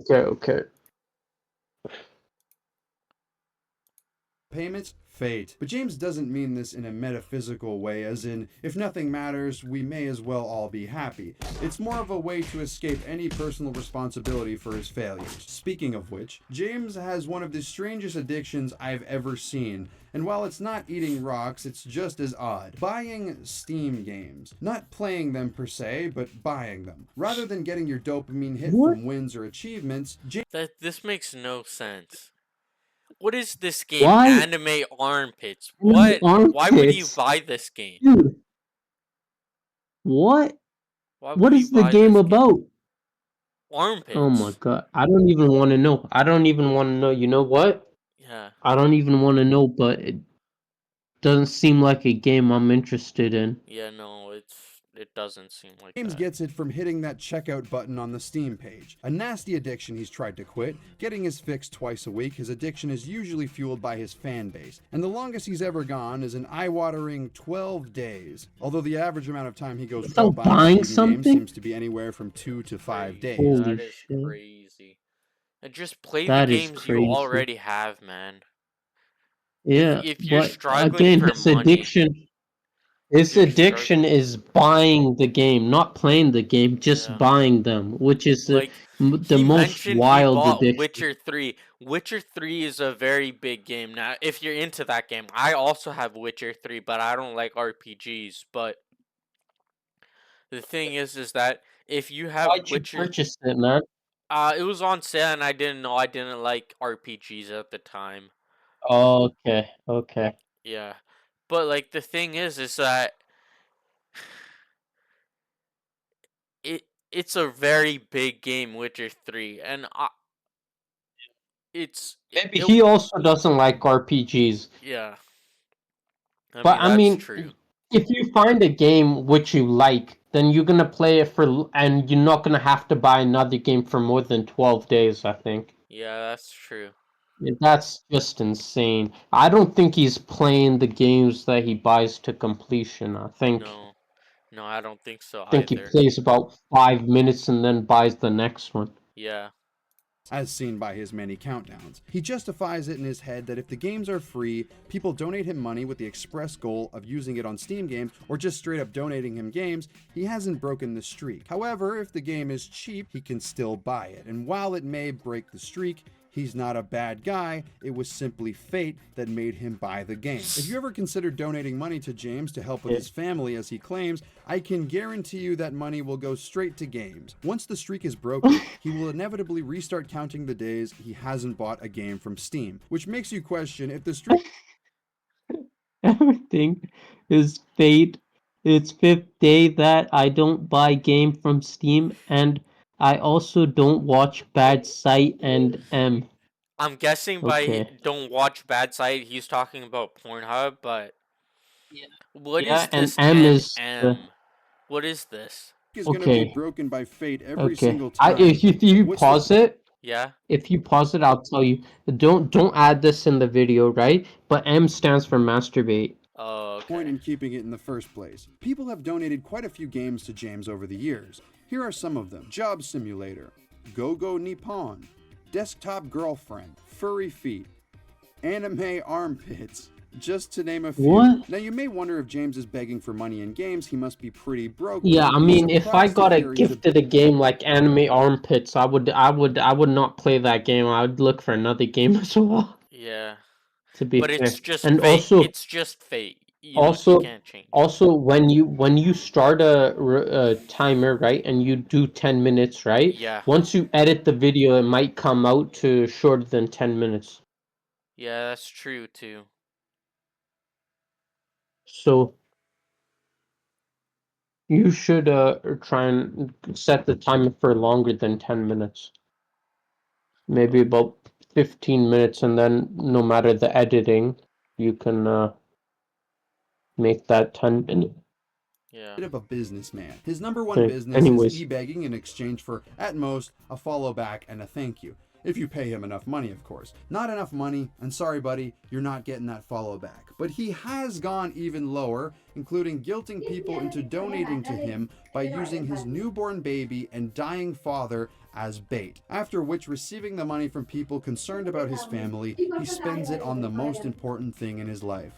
Okay. Payments, fate. But James doesn't mean this in a metaphysical way, as in, if nothing matters, we may as well all be happy. It's more of a way to escape any personal responsibility for his failures. Speaking of which, James has one of the strangest addictions I've ever seen. And while it's not eating rocks, it's just as odd. Buying Steam games. Not playing them per se, but buying them. Rather than getting your dopamine hit What? from wins or achievements, This makes no sense. What is this game? Why? Anime Armpits. Anime What? Why would you Armpits? buy this game? Dude, what? Why What would you is the buy game this game? about? Oh my Armpits. god. I don't even want to know. I don't even want to know. You know what? Yeah. I don't even want to know, but it doesn't seem like a game I'm interested in. Yeah, no, it doesn't seem like James that. gets it from hitting that checkout button on the Steam page. A nasty addiction he's tried to quit. Getting his fix twice a week, his addiction is usually fueled by his fan base. And the longest he's ever gone is an eye-watering 12 days. Although the average amount of time he goes Without without buying buying Steam games something? seems to be anywhere from 2 to 5 days. Holy That is shit. crazy. And just play the That is games you crazy. already have, man. Yeah, If you're but struggling again, for his money, addiction, his you're addiction struggling. is buying the game, not playing the game, just Yeah. buying them, which is the Like the he most mentioned he wild bought addiction. Witcher 3. Witcher 3 is a very big game. Now, if you're into that game, I also have Witcher 3, but I don't like RPGs. But the thing is that if you have Why'd you Witcher, purchase it, man? it was on sale and I didn't know I didn't like RPGs at the time. Okay. Yeah. But like the thing is that it's a very big game, Witcher 3, and it's Maybe he also doesn't like RPGs. yeah. I But mean I that's mean, true. if you find a game which you like, then you're gonna play it and you're not gonna have to buy another game for more than 12 days, I think. Yeah, that's true. That's just insane. I don't think he's playing the games that he buys to completion. I No, no, I don't think so think he either. plays about 5 minutes and then buys the next one. Yeah. As seen by his many countdowns. He justifies it in his head that if the games are free, people donate him money with the express goal of using it on Steam games or just straight up donating him games, he hasn't broken the streak. However, if the game is cheap, he can still buy it. And while it may break the streak, he's not a bad guy, it was simply fate that made him buy the game. If you ever consider donating money to James to help with his family as he claims, I can guarantee you that money will go straight to games. Once the streak is broken, he will inevitably restart counting the days he hasn't bought a game from Steam, which makes you question if the streak Everything is fate. It's fifth day that I don't buy game from Steam, and I also don't watch Bad Sight and M. I'm guessing by Okay. don't watch Bad Site, he's talking about Pornhub, but what Yeah, is and this M is NM? What is this? is going to be broken by fate every single time. If you What's the- pause it, Yeah? if you pause it, I'll tell you. Don't add this in the video, right? But M stands for masturbate. Oh, point okay. in keeping it in the first place. People have donated quite a few games to James over the years. Here are some of them: Job Simulator, Go Nippon, Desktop Girlfriend, Furry Feet, Anime Armpits, just to name a few. What? Now you may wonder if James is begging for money in games, he must be pretty broke. Yeah, I You'd be mean, if I surprised to got hear he's gifted a game like Anime Armpits, I would not play that game. I would look for another game as well. Yeah. To be But fair, it's just and fate. also, It's just fate. You can't change. when you start a timer, right, and you do 10 minutes, right? Yeah. Once you edit the video, it might come out to shorter than 10 minutes. Yeah, that's true too. So you should try and set the timer for longer than 10 minutes. Maybe about 15 minutes, and then no matter the editing, you can make that 10 minutes. Yeah. bit of a businessman. His number one business is e-begging in exchange for, at most, a follow back and a thank you. If you pay him enough money, of course. Not enough money, and sorry buddy, you're not getting that follow back. But he has gone even lower, including guilting people into donating to him by using his newborn baby and dying father as bait, after which, receiving the money from people concerned about his family, he spends it on the most important thing in his life.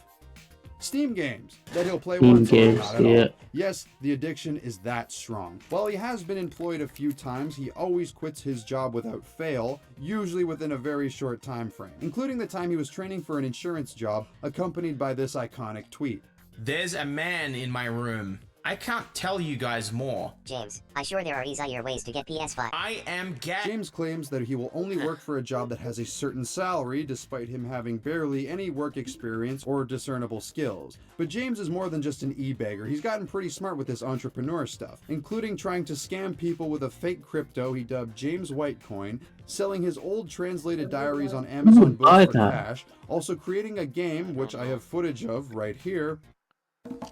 Steam games that he'll play Steam once or games, not at yeah. all. Yes, the addiction is that strong. While he has been employed a few times, he always quits his job without fail, usually within a very short time frame, including the time he was training for an insurance job, accompanied by this iconic tweet. There's a man in my room. I can't tell you guys more. James, I sure there are easier ways to get PS5. I am gay. James claims that he will only work for a job that has a certain salary, despite him having barely any work experience or discernible skills. But James is more than just an e-bagger. He's gotten pretty smart with this entrepreneur stuff, including trying to scam people with a fake crypto he dubbed James Whitecoin, selling his old translated diaries on Amazon Books for cash, also creating a game, which I have footage of right here.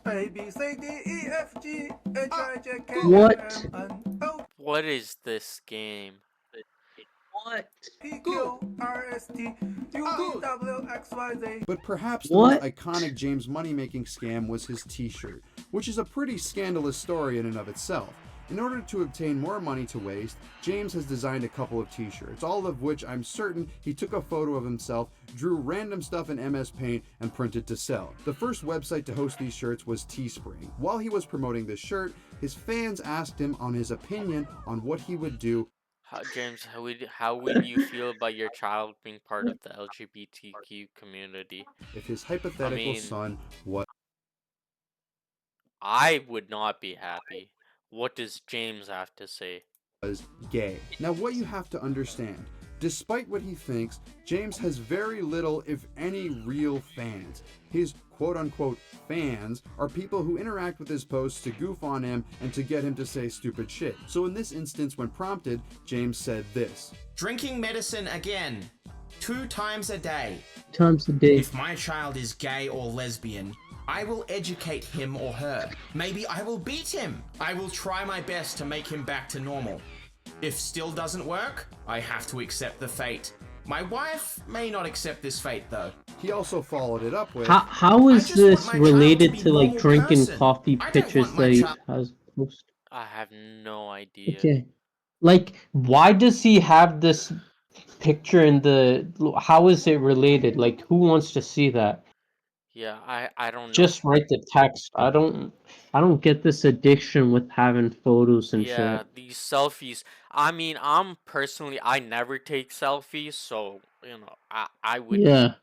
A, B, C, D, E, F, G, H, I, J, K, What? L, M, N, O, What is this game? What? P, Q, R, S, T, U, V, W, X, Y, Z. But perhaps the What? most iconic James money-making scam was his t-shirt, which is a pretty scandalous story in and of itself. In order to obtain more money to waste, James has designed a couple of t-shirts, all of which I'm certain he took a photo of himself, drew random stuff in MS Paint, and printed to sell. The first website to host these shirts was Teespring. While he was promoting this shirt, his fans asked him on his opinion on what he would do James, how would you feel about your child being part of the LGBTQ community? if his hypothetical mean- son was I would not be happy. What does James have to say? gay. Now what you have to understand, despite what he thinks, James has very little, if any, real fans. His quote-unquote fans are people who interact with his posts to goof on him and to get him to say stupid shit. So in this instance, when prompted, James said this. Drinking medicine again. 2 times a day. Times a day. If my child is gay or lesbian, I will educate him or her. Maybe I will beat him. I will try my best to make him back to normal. If still doesn't work, I have to accept the fate. My wife may not accept this fate though. He also followed it up with, How I is just this want my child related to be to like normal drinking person. coffee I don't pictures want my that he child- has posted? I have no idea. Okay. Like, why does he have this picture in the? How is it related? Like, who wants to see that? Yeah, I don't know. Just write the text. I don't get this addiction with having photos and Yeah, shit. these selfies. I mean, I never take selfies, so I would, Yeah.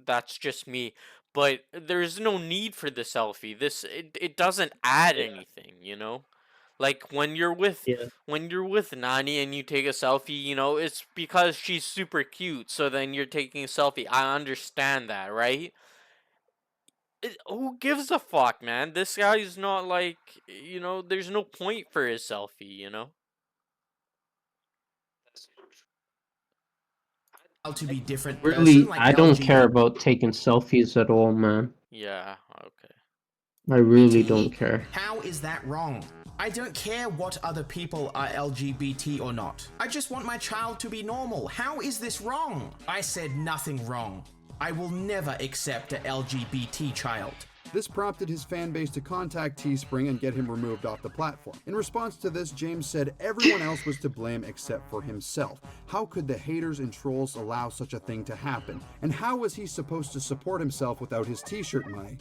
that's just me. But there's no need for the selfie. It doesn't add anything, you know? Like when you're with Yeah. Nani and you take a selfie, it's because she's super cute. So then you're taking a selfie. I understand that, right? Who gives a fuck, man? This guy's not like, there's no point for his selfie. To be different Really, person, like I don't LGBT. care about taking selfies at all, man. Yeah, okay. I really don't care. How is that wrong? I don't care what other people are LGBT or not. I just want my child to be normal. How is this wrong? I said nothing wrong. I will never accept a LGBT child. This prompted his fan base to contact Teespring and get him removed off the platform. In response to this, James said everyone else was to blame except for himself. How could the haters and trolls allow such a thing to happen? And how was he supposed to support himself without his t-shirt money?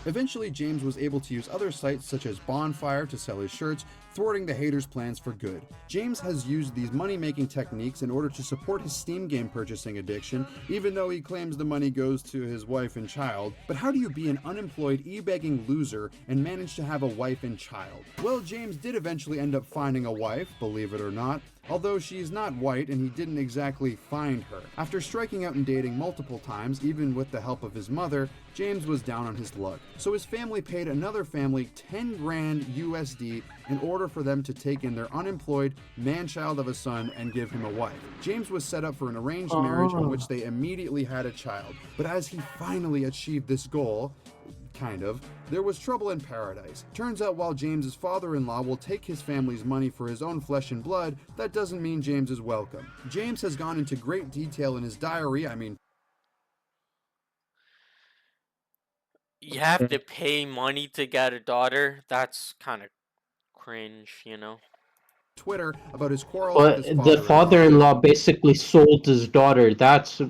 Eventually, James was able to use other sites such as Bonfire to sell his shirts, thwarting the haters' plans for good. James has used these money-making techniques in order to support his Steam game purchasing addiction, even though he claims the money goes to his wife and child. But how do you be an unemployed e-begging loser and manage to have a wife and child? Well, James did eventually end up finding a wife, believe it or not, although she is not white and he didn't exactly find her. After striking out and dating multiple times, even with the help of his mother, James was down on his luck. So his family paid another family 10 grand USD in order for them to take in their unemployed man-child of a son and give him a wife. James was set up for an arranged marriage in which they immediately had a child. But as he finally achieved this goal, kind of. There was trouble in paradise. Turns out while James's father-in-law will take his family's money for his own flesh and blood, that doesn't mean James is welcome. James has gone into great detail in his diary. You have to pay money to get a daughter. That's kind of cringe, you know? Twitter about his quarrel with But his the father-in-law basically sold his daughter. That's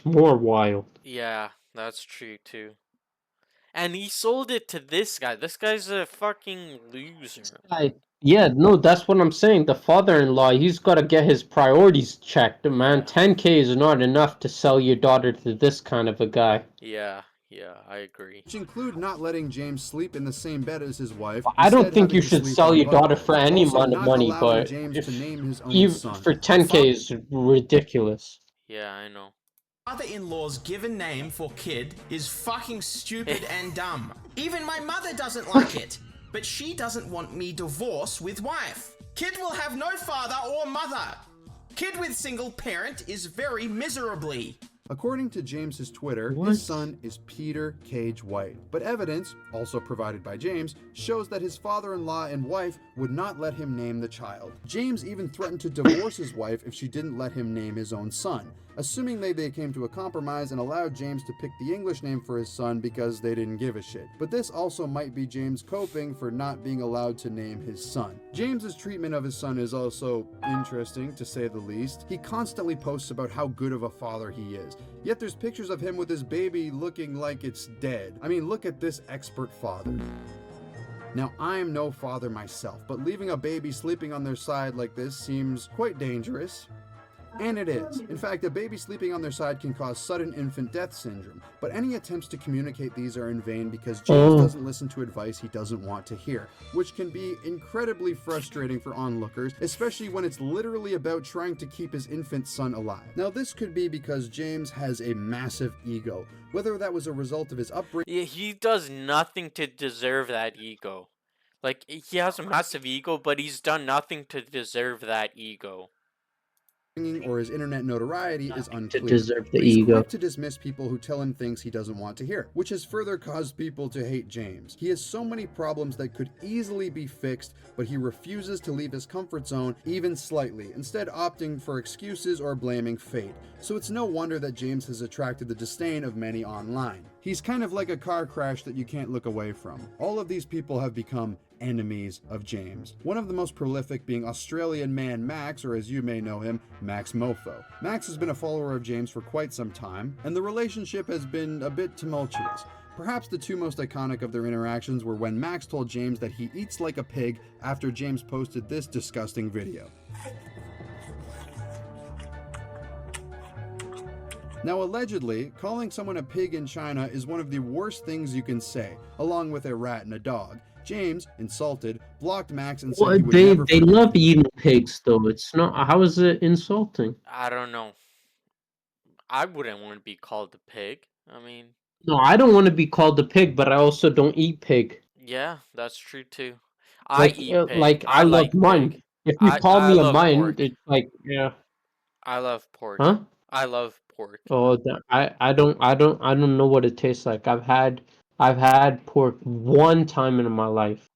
more wild. Yeah, that's true too. And he sold it to this guy. This guy's a fucking loser. Yeah, no, that's what I'm saying. The father-in-law, he's got to get his priorities checked, man. 10K is not enough to sell your daughter to this kind of a guy. Yeah, I agree. which include not letting James sleep in the same bed as his wife. I don't instead think you having to should sleep sell on your bunk daughter beds. for any Also, not money, allowing but James if, to name his own even son. for 10K is ridiculous. Yeah, I know. Father-in-law's given name for kid is fucking stupid and dumb. Even my mother doesn't like it, but she doesn't want me divorced with wife. Kid will have no father or mother. Kid with single parent is very miserably. According to James's Twitter, What? his son is Peter Cage White. But evidence, also provided by James, shows that his father-in-law and wife would not let him name the child. James even threatened to divorce his wife if she didn't let him name his own son, assuming they came to a compromise and allowed James to pick the English name for his son because they didn't give a shit. But this also might be James coping for not being allowed to name his son. James's treatment of his son is also interesting, to say the least. He constantly posts about how good of a father he is. Yet there's pictures of him with his baby looking like it's dead. I mean, look at this expert father. Now, I'm no father myself, but leaving a baby sleeping on their side like this seems quite dangerous. And it is. In fact, a baby sleeping on their side can cause sudden infant death syndrome, but any attempts to communicate these are in vain because James doesn't listen to advice he doesn't want to hear, which can be incredibly frustrating for onlookers, especially when it's literally about trying to keep his infant son alive. Now, this could be because James has a massive ego, whether that was a result of his upbringing Yeah, he does nothing to deserve that ego. Like, he has a massive ego, but he's done nothing to deserve that ego. or his internet notoriety is unclear. deserve the But he's ego. quick to dismiss people who tell him things he doesn't want to hear, which has further caused people to hate James. He has so many problems that could easily be fixed, but he refuses to leave his comfort zone even slightly, instead opting for excuses or blaming fate. So it's no wonder that James has attracted the disdain of many online. He's kind of like a car crash that you can't look away from. All of these people have become enemies of James. One of the most prolific being Australian man Max, or as you may know him, Max Mofo. Max has been a follower of James for quite some time, and the relationship has been a bit tumultuous. Perhaps the two most iconic of their interactions were when Max told James that he eats like a pig after James posted this disgusting video. Now, allegedly, calling someone a pig in China is one of the worst things you can say, along with a rat and a dog. James, insulted, blocked Max and said Well, he would they never forgive love him. eating pigs, though. It's not. How is it insulting? I don't know. I wouldn't want to be called a pig. I mean, No, I don't want to be called a pig, but I also don't eat pig. yeah, that's true too. I eat pig. Like I love like mine. pig. If you call I me a love mine, pork. it's like yeah, I love pork. huh? I love pork. Oh, I don't know what it tastes like. I've had pork one time in my life.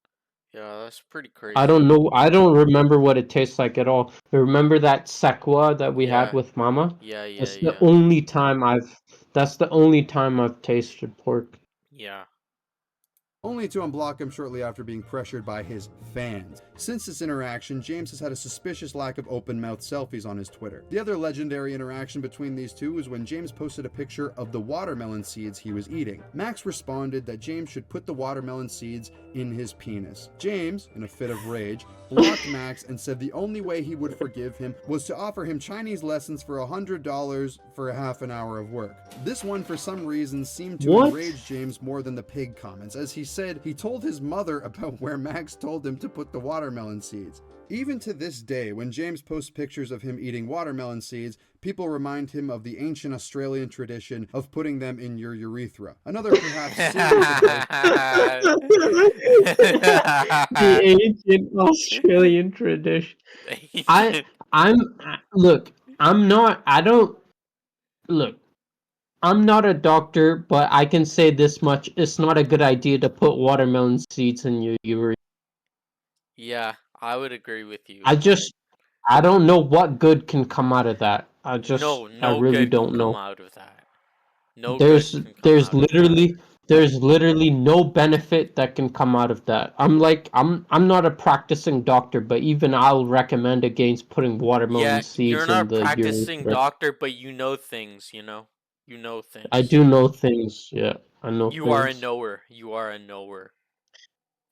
Yeah, that's pretty crazy. I don't know. I don't remember what it tastes like at all. Remember that sekwa that we had Yeah. with Mama? Yeah, That's yeah. the only time I've tasted pork. Yeah. Only to unblock him shortly after being pressured by his fans. Since this interaction, James has had a suspicious lack of open-mouth selfies on his Twitter. The other legendary interaction between these two was when James posted a picture of the watermelon seeds he was eating. Max responded that James should put the watermelon seeds in his penis. James, in a fit of rage, blocked Max and said the only way he would forgive him was to offer him Chinese lessons for $100 for a half an hour of work. This one, for some reason, seemed to What? enrage James more than the pig comments, as he said he told his mother about where Max told him to put the watermelon seeds. Even to this day, when James posts pictures of him eating watermelon seeds, people remind him of the ancient Australian tradition of putting them in your urethra. Another perhaps The ancient Australian tradition. I'm look. I'm not. I don't look. I'm not a doctor, but I can say this much: it's not a good idea to put watermelon seeds in your urine. Yeah, I would agree with you. I don't know what good can come out of that. No, I no really good can don't come know. out of that. No good can come There's out of that. literally no benefit that can come out of that. I'm not a practicing doctor, but even I'll recommend against putting watermelon Yeah, you're seeds in not the practicing urine. doctor, but you know things, you know? You know I things. do know things. Yeah, I know You are a things. knower. You are a knower.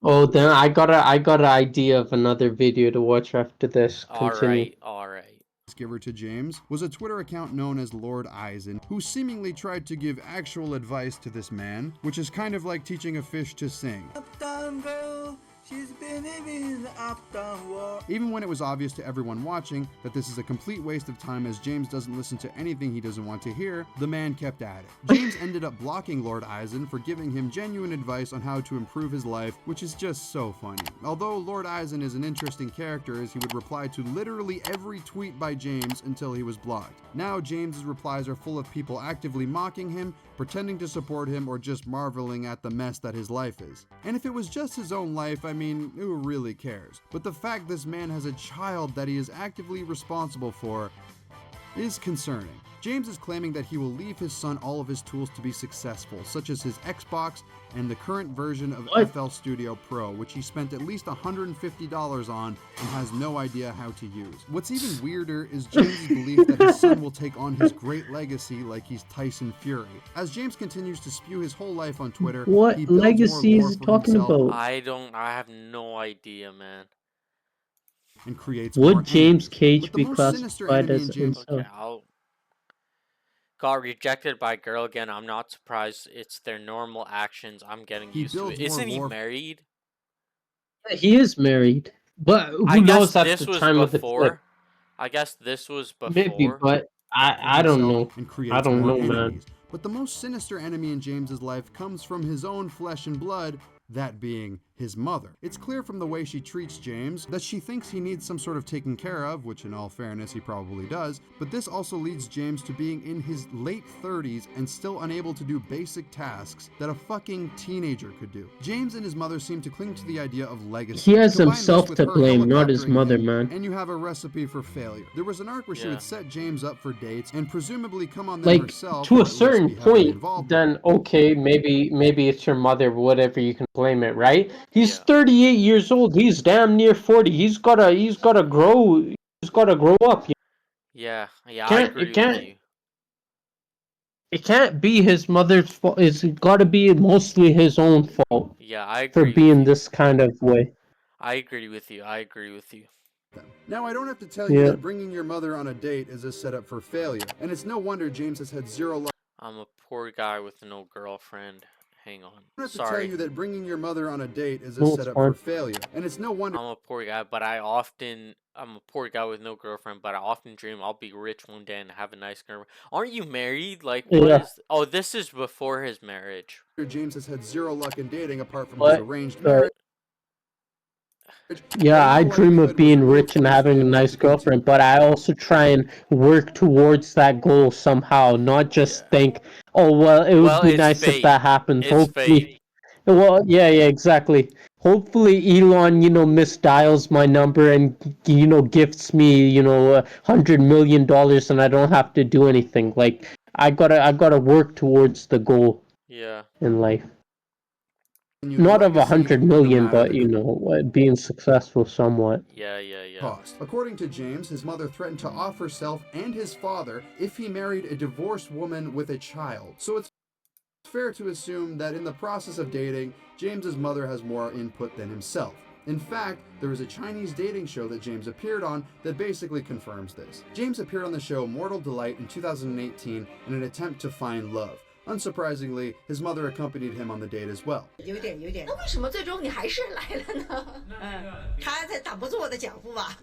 Oh, then I got an idea of another video to watch after this. Continue. Alright, alright. giver to James was a Twitter account known as Lord Eisen, who seemingly tried to give actual advice to this man, which is kind of like teaching a fish to sing. Uptown girl, she's been in the uptown world. Even when it was obvious to everyone watching that this is a complete waste of time as James doesn't listen to anything he doesn't want to hear, the man kept at it. James ended up blocking Lord Eisen for giving him genuine advice on how to improve his life, which is just so funny. Although Lord Eisen is an interesting character as he would reply to literally every tweet by James until he was blocked. Now James's replies are full of people actively mocking him, pretending to support him, or just marveling at the mess that his life is. And if it was just his own life, I mean, who really cares? But the fact this man has a child that he is actively responsible for is concerning. James is claiming that he will leave his son all of his tools to be successful, such as his Xbox and the current version of What? FL Studio Pro, which he spent at least $150 on and has no idea how to use. What's even weirder is James' belief that his son will take on his great legacy like he's Tyson Fury. As James continues to spew his whole life on Twitter, What he builds legacy more is lore he for talking himself about? I have no idea, man. and creates more Would James enemies. Cage But the be most sinister classified enemy as in James Okay, himself? I'll got rejected by a girl again. I'm not surprised. It's their normal actions. I'm getting he used to builds it. more Isn't he lore married? Yeah, he is married, but I who guess knows at the this was time of the clip? before. I guess this was Maybe, before. but for I don't himself know. and I creates don't more know, man. enemies. But the most sinister enemy in James's life comes from his own flesh and blood, that being his mother. It's clear from the way she treats James that she thinks he needs some sort of taken care of, which in all fairness he probably does, but this also leads James to being in his late 30s and still unable to do basic tasks that a fucking teenager could do. James and his mother seem to cling to the idea of legacy. He has Combine this himself with to her blame, not his helicoptering mother, him, man. and you have a recipe for failure. There was an arc where she Yeah. would set James up for dates and presumably come on them Like, herself, to or a at least certain be heavily point, involved with. then okay, maybe it's your mother, whatever, you can blame it, right? He's Yeah. 38 years old. He's damn near 40. He's gotta grow. He's gotta grow up. Yeah, I Can't agree it with can't you. it can't be his mother's fault. It's gotta be mostly his own fault Yeah, I for agree with being you. this kind of way. I agree with you. I agree with you. Now, I don't have to tell you Yeah. that bringing your mother on a date is a setup for failure, and it's no wonder James has had zero luck. I'm a poor guy with no girlfriend. Hang on. I don't have to tell Sorry. you that bringing your mother on a date is a No, it's setup fine. for failure, and it's no wonder. I'm a poor guy, but I'm a poor guy with no girlfriend, but I often dream I'll be rich one day and have a nice girlfriend. Aren't you married? Like, what Yeah. is? Oh, this is before his marriage. James has had zero luck in dating apart from his What? arranged Sorry. marriage. Yeah, that I in all dream of likelihood was being removed rich and from his having a family nice to continue. girlfriend, but I also try and work towards that goal somehow, not just Yeah. think, oh, well, it would Well, be it's nice if fate. that happens. It's Hopefully, fate. well, yeah, exactly. Hopefully, Elon, misdials my number and, gifts me, $100 million and I don't have to do anything. Like, I gotta work towards the goal Yeah. in life. Continued Not of legacy, 100 no million, matter but, the being successful somewhat. Yeah. cost. According to James, his mother threatened to off herself and his father if he married a divorced woman with a child. So it's fair to assume that in the process of dating, James's mother has more input than himself. In fact, there was a Chinese dating show that James appeared on that basically confirms this. James appeared on the show Mortal Delight in 2018 in an attempt to find love. Unsurprisingly, his mother accompanied him on the date as well. 有点。那为什么最终你还是来了呢？他才挡不住我的脚步吧。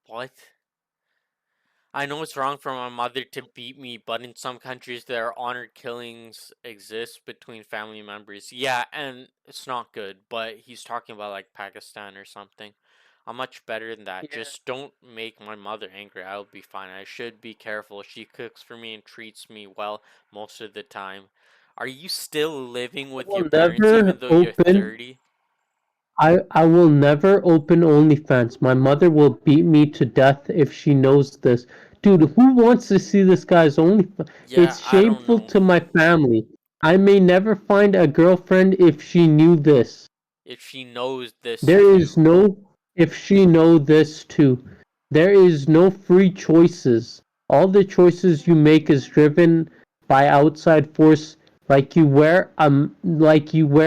What? I know it's wrong for my mother to beat me, but in some countries there are honor killings exist between family members. Yeah, and it's not good, but he's talking about like Pakistan or something. I'm much better than that. Just don't make my mother angry. I'll be fine. I should be careful. She cooks for me and treats me well most of the time. Are you still living with will your parents never even though you're open- 30? I will never open OnlyFans. My mother will beat me to death if she knows this. Dude, who wants to see this guy's OnlyFans? Yeah, It's I don't shameful know. to my family. I may never find a girlfriend if she knew this. If she knows this There is too. no if she know this too. There is no free choices. All the choices you make is driven by outside force. Like you wear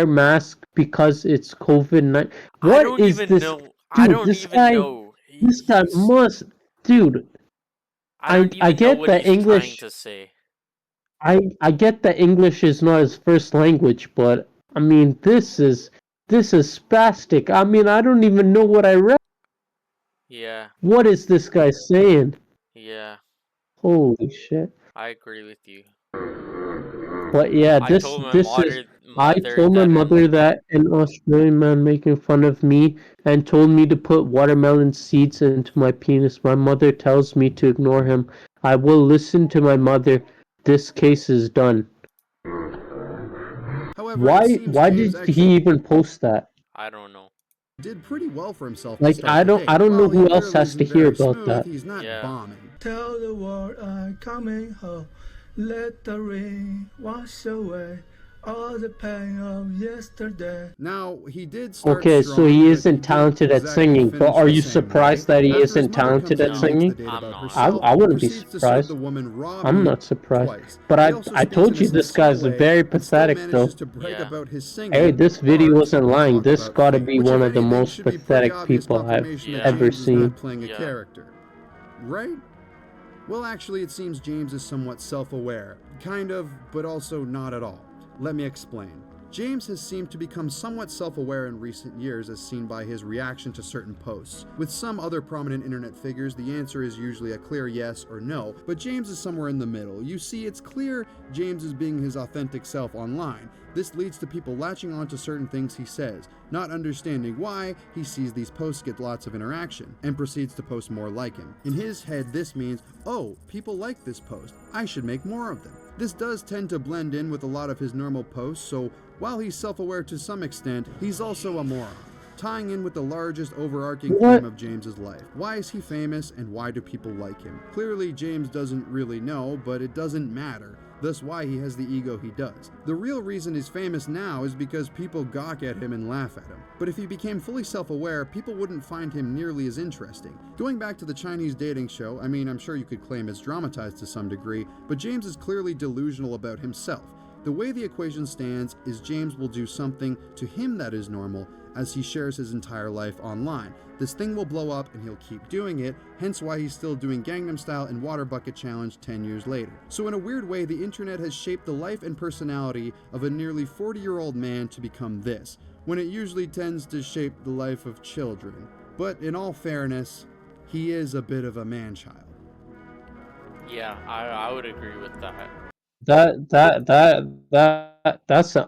mask because it's COVID-19. I What don't is even this? know. I Dude, don't this even guy, know. this guy must, dude. I don't I even know get what that he's trying English. to say. I get that English is not his first language, but I mean this is spastic. I mean I don't even know what I read. Yeah, What is this guy saying? yeah, Holy shit! I agree with you. But yeah, I this told my this is. I mother told my that mother that an Australian man making fun of me and told me to put watermelon seeds into my penis. My mother tells me to ignore him. I will listen to my mother. This case is done. However, it seems Why James did actually he even post that? I don't know. did pretty well for himself Like, to start the day. I don't know While he who else clearly has to isn't hear very about smooth, that. He's not Yeah. bombing. Tell the world I'm coming home. Let the rain wash away all the pain of yesterday. Now, he did start Okay, so strong, he but isn't didn't talented at exactly singing, but finish are the you same surprised way. that he After his isn't mother talented comes at out and makes singing? the date I'm about not. herself, I wouldn't be proceeds to serve surprised. the woman raw I'm meat not surprised. twice. But He I also speaks told in a you this sincere guy's way, very but still pathetic manages though. to brag Yeah. about his singing. Hey, this video art, wasn't and lying. talk This about gotta fame, be which, one if of the anything, most should be pretty pathetic obvious people I've confirmation that Yeah. ever James is seen. not playing a Yeah. character. Right? Well, actually, it seems James is somewhat self-aware. Kind of, but also not at all. Let me explain. James has seemed to become somewhat self-aware in recent years, as seen by his reaction to certain posts. With some other prominent internet figures, the answer is usually a clear yes or no, but James is somewhere in the middle. You see, it's clear James is being his authentic self online. This leads to people latching on to certain things he says, not understanding why he sees these posts get lots of interaction, and proceeds to post more like him. In his head, this means, oh, people like this post, I should make more of them. This does tend to blend in with a lot of his normal posts, so while he's self-aware to some extent, he's also a moron. Tying in with the largest overarching What? theme of James's life. Why is he famous and why do people like him? Clearly, James doesn't really know, but it doesn't matter. Thus why he has the ego he does. The real reason he's famous now is because people gawk at him and laugh at him. But if he became fully self-aware, people wouldn't find him nearly as interesting. Going back to the Chinese dating show, I mean, I'm sure you could claim it's dramatized to some degree, but James is clearly delusional about himself. The way the equation stands is James will do something to him that is normal as he shares his entire life online. This thing will blow up and he'll keep doing it, hence why he's still doing Gangnam Style and Water Bucket Challenge 10 years later. So in a weird way, the internet has shaped the life and personality of a nearly 40-year-old man to become this, when it usually tends to shape the life of children. But in all fairness, he is a bit of a man-child. Yeah, I would agree with that. That's an